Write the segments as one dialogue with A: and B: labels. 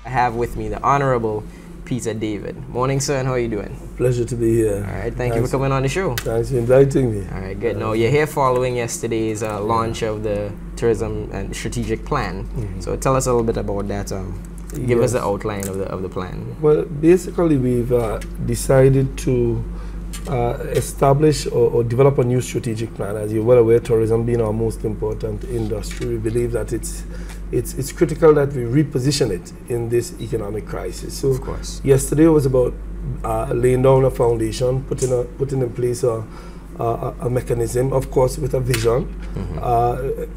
A: I have with me the Honorable Peter David. Morning, sir, and how are you doing?
B: Pleasure to be here.
A: All right, thank you for coming on the show.
B: Thanks for inviting me.
A: All right, good. Now, you're here following yesterday's launch of the Tourism and Strategic Plan. So tell us a little bit about that. Give us the outline of the plan.
B: Well, basically, we've decided to establish or develop a new strategic plan. As you're well aware, tourism being our most important industry, we believe that it's critical that we reposition it in this economic crisis. So,
A: of course, yesterday
B: was about laying down a foundation, putting in place a mechanism, of course, with a vision.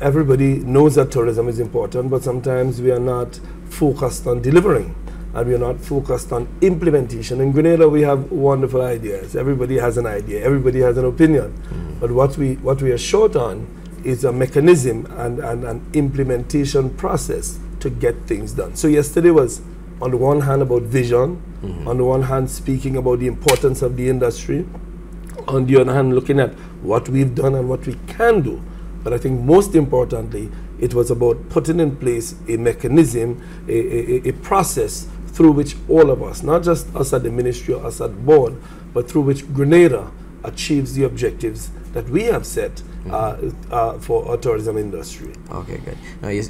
B: Everybody knows that tourism is important, but sometimes we are not focused on delivering, and we are not focused on implementation. In Grenada, we have wonderful ideas. Everybody has an idea. Everybody has an opinion. But what we are short on is a mechanism and an implementation process to get things done. So yesterday was, on the one hand, about vision. On the one hand, speaking about the importance of the industry. On the other hand, looking at what we've done and what we can do. But I think most importantly, it was about putting in place a mechanism, a process through which all of us, not just us at the ministry or us at board, but through which Grenada achieves the objectives that we have set for our tourism industry.
A: Okay, good. Now, you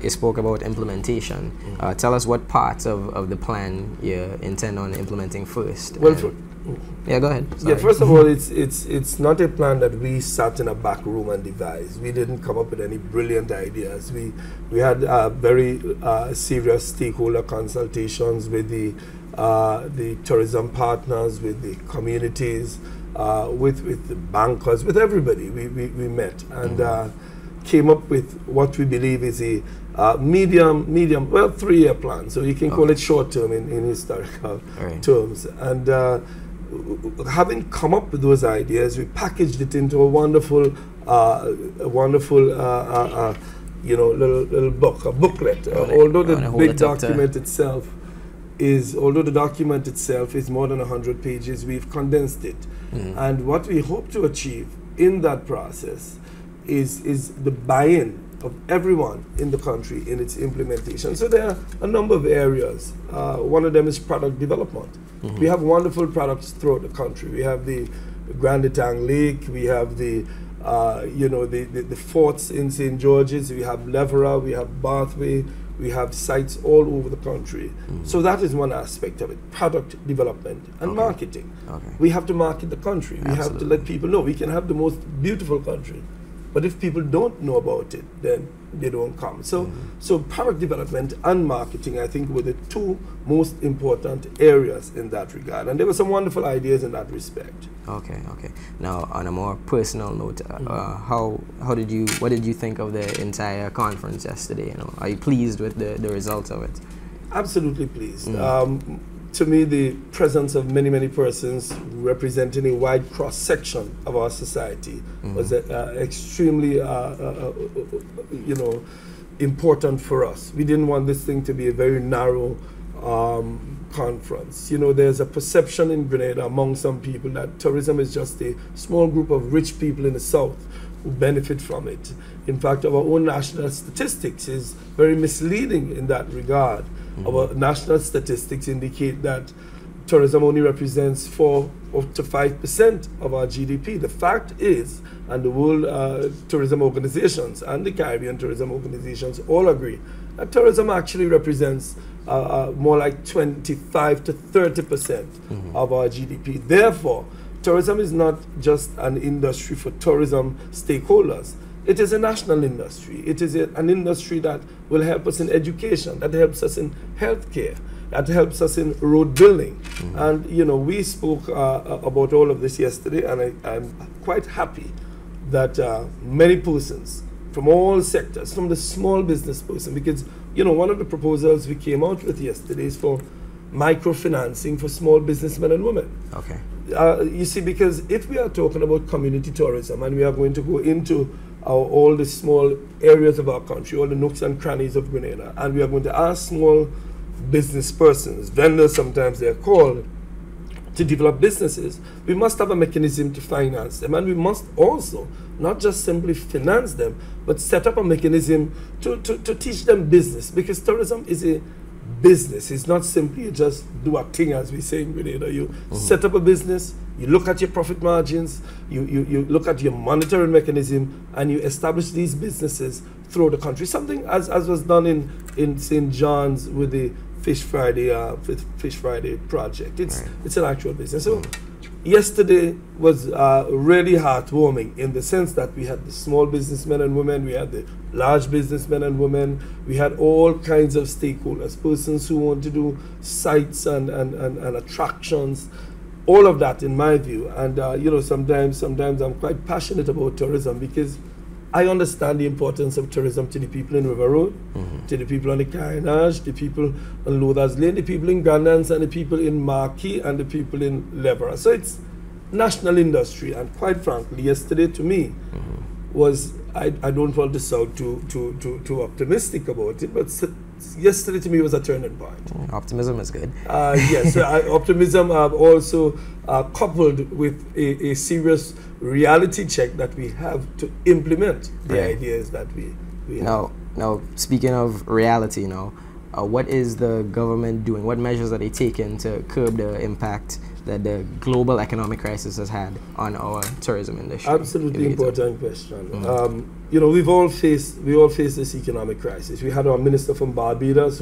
A: spoke about implementation. Tell us what parts of the plan you intend on implementing first.
B: Well,
A: yeah, go ahead. Sorry.
B: Yeah, first of all, it's not a plan that we sat in a back room and devised. We didn't come up with any brilliant ideas. We had very serious stakeholder consultations with the tourism partners, with the communities, with the bankers, with everybody. We met and came up with what we believe is a medium, well, 3-year plan. So you can call it short term in historical terms. And having come up with those ideas, we packaged it into a wonderful, little book, a booklet. Although the document itself is more than 100 pages, we've condensed it. And what we hope to achieve in that process is the buy-in of everyone in the country in its implementation. So there are a number of areas. One of them is product development. We have wonderful products throughout the country. We have the Grenada Lake, we have the forts in St. George's, we have Levera, we have Bathway, we have sites all over the country. So that is one aspect of it, product development and marketing. We have to market the country. We have to let people know. We can have the most beautiful country, but if people don't know about it, then they don't come. So product development and marketing, I think, were the two most important areas in that regard. And there were some wonderful ideas in that respect.
A: Okay. Now, on a more personal note, what did you think of the entire conference yesterday? Are you pleased with the results of it?
B: Absolutely pleased. To me, the presence of many persons representing a wide cross-section of our society was extremely, important for us. We didn't want this thing to be a very narrow conference. There's a perception in Grenada among some people that tourism is just a small group of rich people in the south who benefit from it. In fact, our own national statistics is very misleading in that regard. Our national statistics indicate that tourism only represents 4 to 5% of our GDP. The fact is, and the World Tourism Organizations and the Caribbean Tourism Organizations all agree, that tourism actually represents more like 25 to 30% of our GDP. Therefore, tourism is not just an industry for tourism stakeholders. It is a national industry. It is an industry that will help us in education, that helps us in healthcare, that helps us in road building. And, we spoke about all of this yesterday, and I'm quite happy that many persons from all sectors, from the small business person, because, one of the proposals we came out with yesterday is for microfinancing for small businessmen and women. You see, because if we are talking about community tourism and we are going to go into all the small areas of our country, all the nooks and crannies of Grenada, and we are going to ask small business persons, vendors sometimes they're called, to develop businesses, we must have a mechanism to finance them, and we must also not just simply finance them, but set up a mechanism to teach them business, because tourism is a business. It's not simply just do a thing, as we say in Grenada. You set up a business, you look at your profit margins, you look at your monitoring mechanism, and you establish these businesses throughout the country. Something as was done in St. John's with the Fish Friday project. It's an actual business. So yesterday was really heartwarming in the sense that we had the small businessmen and women, we had the large businessmen and women, we had all kinds of stakeholders, persons who want to do sites and attractions, all of that in my view. And you know, sometimes I'm quite passionate about tourism because I understand the importance of tourism to the people in River Road, to the people on the Carenage, the people on Loders Lane, the people in Grandans, and the people in Marquis, and the people in Leverett. So it's national industry, and quite frankly, yesterday to me was, I don't want to sound too optimistic about it, but yesterday to me was a turning point.
A: Optimism is good.
B: Yes, optimism also coupled with a serious reality check that we have to implement the ideas that we have.
A: Now, speaking of reality, you know, what is the government doing? What measures are they taking to curb the impact that the global economic crisis has had on our tourism industry?
B: Absolutely important question. You know, we all face this economic crisis. We had our minister from Barbados,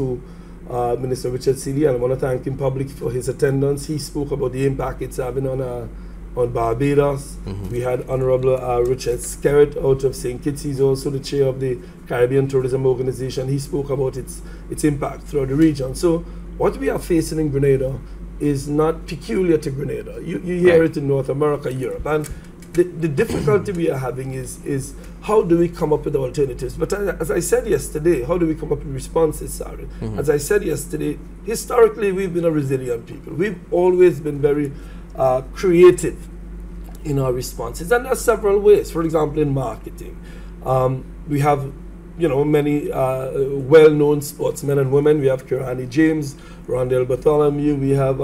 B: Minister Richard Seeley, and I want to thank him publicly for his attendance. He spoke about the impact it's having on Barbados. We had Honorable Richard Skerritt out of St. Kitts. He's also the chair of the Caribbean Tourism Organization. He spoke about its impact throughout the region. So what we are facing in Grenada is not peculiar to Grenada. You hear it in North America, Europe. And the difficulty we are having is how do we come up with alternatives? But as I said yesterday, how do we come up with responses, sorry? As I said yesterday, historically we've been a resilient people. We've always been very creative in our responses, and there are several ways. For example, in marketing, we have, you know, many well-known sportsmen and women. We have Kirani James, Rondell Bartholomew. We have,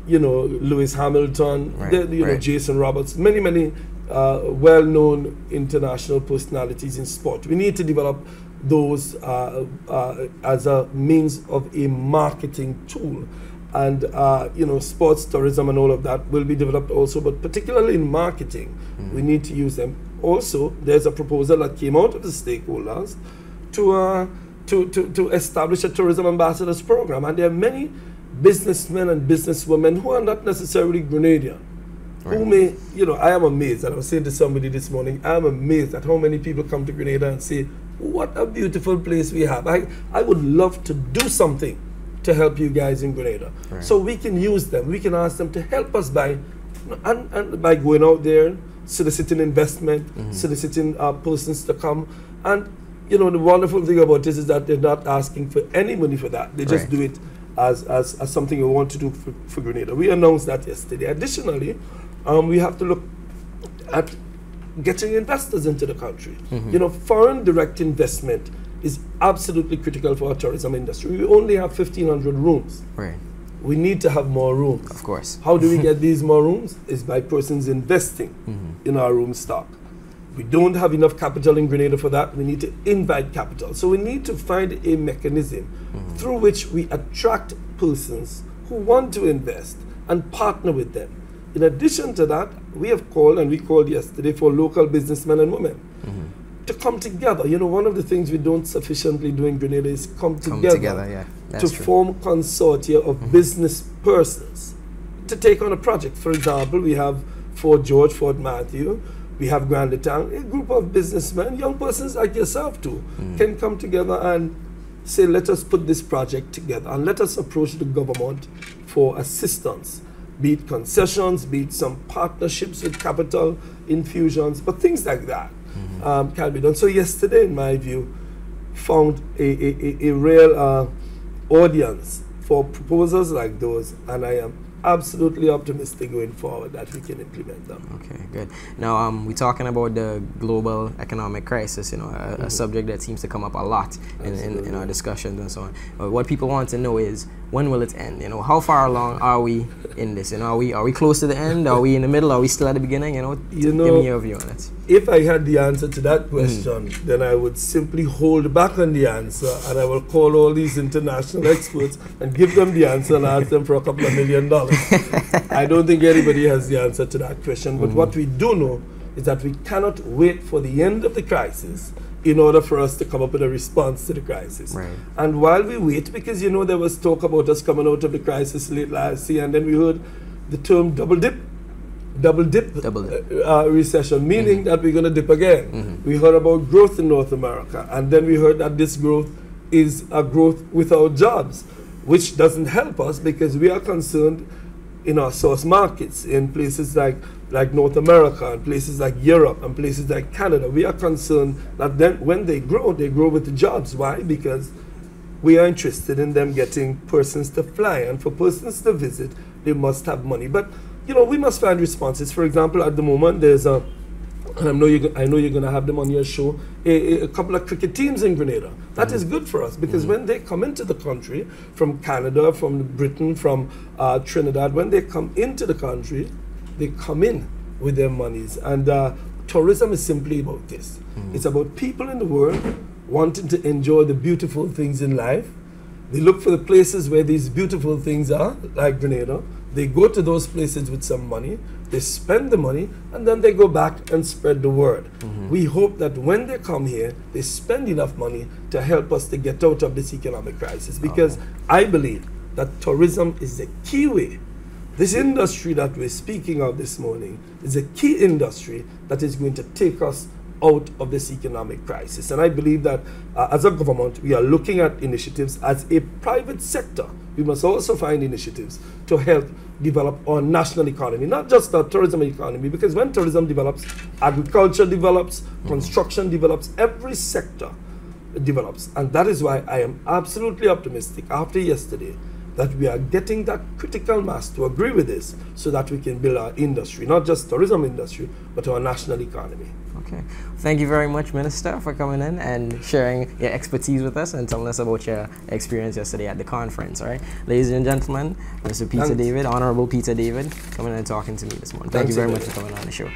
B: you know, Lewis Hamilton. Know, Jason Roberts. Many well-known international personalities in sport. We need to develop those as a means of a marketing tool. And you know, sports tourism and all of that will be developed also, but particularly in marketing, we need to use them. Also, there's a proposal that came out of the stakeholders to establish a tourism ambassadors program, and there are many businessmen and businesswomen who are not necessarily Grenadian, who may, you know, I am amazed, and I was saying to somebody this morning, I am amazed at how many people come to Grenada and say, what a beautiful place we have. I would love to do something to help you guys in Grenada. So we can use them. We can ask them to help us by going out there, soliciting investment, soliciting persons to come. And you know, the wonderful thing about this is that they're not asking for any money for that. They just do it as something we want to do for Grenada. We announced that yesterday. Additionally, we have to look at getting investors into the country. You know, foreign direct investment is absolutely critical for our tourism industry. We only have 1,500 rooms. We need to have more rooms.
A: Of course.
B: How do we get these more rooms? Is by persons investing in our room stock. We don't have enough capital in Grenada for that. We need to invite capital. So we need to find a mechanism through which we attract persons who want to invest and partner with them. In addition to that, we have called, and we called yesterday, for local businessmen and women to come together. You know, one of the things we don't sufficiently do in Grenada is come together to form consortia of business persons to take on a project. For example, we have Fort George, Fort Matthew, we have Grandatown, a group of businessmen, young persons like yourself too, can come together and say, let us put this project together and let us approach the government for assistance, be it concessions, be it some partnerships with capital infusions, but things like that can be done. So yesterday, in my view, found a real audience for proposals like those, and I am absolutely optimistic going forward that we can implement them.
A: Okay, good. Now, we're talking about the global economic crisis, you know, a subject that seems to come up a lot in our discussions and so on. But what people want to know is, when will it end? You know, how far along are we in this? You know, are we close to the end? Are we in the middle? Are we still at the beginning? You know, give me your view on it.
B: If I had the answer to that question, then I would simply hold back on the answer, and I will call all these international experts and give them the answer and ask them for a couple of $1 million. I don't think anybody has the answer to that question, but what we do know is that we cannot wait for the end of the crisis in order for us to come up with a response to the crisis.
A: Right.
B: And while we wait, because you know there was talk about us coming out of the crisis late last year, and then we heard the term double dip recession, meaning that we're going to dip again. We heard about growth in North America, and then we heard that this growth is a growth without jobs, which doesn't help us because we are concerned in our source markets, in places like North America, and places like Europe, and places like Canada. We are concerned that then when they grow with the jobs. Why? Because we are interested in them getting persons to fly, and for persons to visit, they must have money. But you know, we must find responses. For example, at the moment, there's a, and I know you're going to have them on your show, a couple of cricket teams in Grenada. That is good for us because when they come into the country from Canada, from Britain, from Trinidad, when they come into the country, they come in with their monies. And tourism is simply about this. It's about people in the world wanting to enjoy the beautiful things in life. They look for the places where these beautiful things are, like Grenada. They go to those places with some money, they spend the money, and then they go back and spread the word. We hope that when they come here, they spend enough money to help us to get out of this economic crisis, because I believe that tourism is the key way. This industry that we're speaking of this morning is a key industry that is going to take us out of this economic crisis. And I believe that as a government, we are looking at initiatives. As a private sector, we must also find initiatives to help develop our national economy, not just our tourism economy, because when tourism develops, agriculture develops, construction develops, every sector develops. And that is why I am absolutely optimistic after yesterday that we are getting that critical mass to agree with this so that we can build our industry, not just tourism industry, but our national economy.
A: Okay. Thank you very much, Minister, for coming in and sharing your expertise with us and telling us about your experience yesterday at the conference. All right, ladies and gentlemen, Mr. Peter David, Honorable Peter David, coming in and talking to me this morning. Thank you very much for coming on the show.